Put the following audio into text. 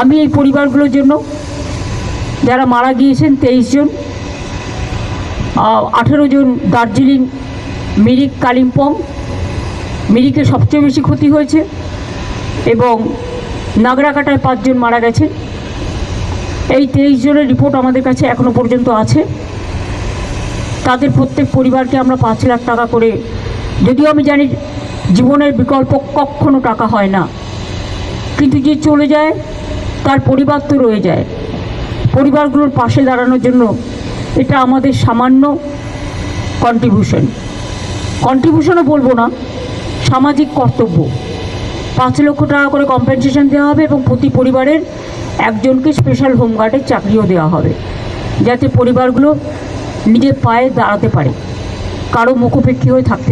আমি এই পরিবারগুলোর জন্য যারা মারা গিয়েছেন 23 জন, 18 জন দার্জিলিং, মিরিক, কালিম্পং। মিরিকে সবচেয়ে বেশি ক্ষতি হয়েছে এবং নাগরাকাটায় 5 জন মারা গেছে। এই 23 জনের রিপোর্ট আমাদের কাছে এখনও পর্যন্ত আছে। তাদের প্রত্যেক পরিবারকে আমরা 5 লাখ টাকা করে, যদিও আমি জানি জীবনের বিকল্প কখনো টাকা হয় না, কিন্তু যে চলে যায় তার পরিবার তো রয়ে যায়। পরিবারগুলোর পাশে দাঁড়ানোর জন্য এটা আমাদের সামান্য কন্ট্রিবিউশনও বলবো না, সামাজিক কর্তব্য। 5 লক্ষ টাকা করে কম্পেনসেশন দেওয়া হবে এবং প্রতি পরিবারের একজনকে স্পেশাল হোমগার্ডের চাকরিও দেওয়া হবে, যাতে পরিবারগুলো নিজের পায়ে দাঁড়াতে পারে, কারো মুখোপেক্ষী হয়ে থাকতে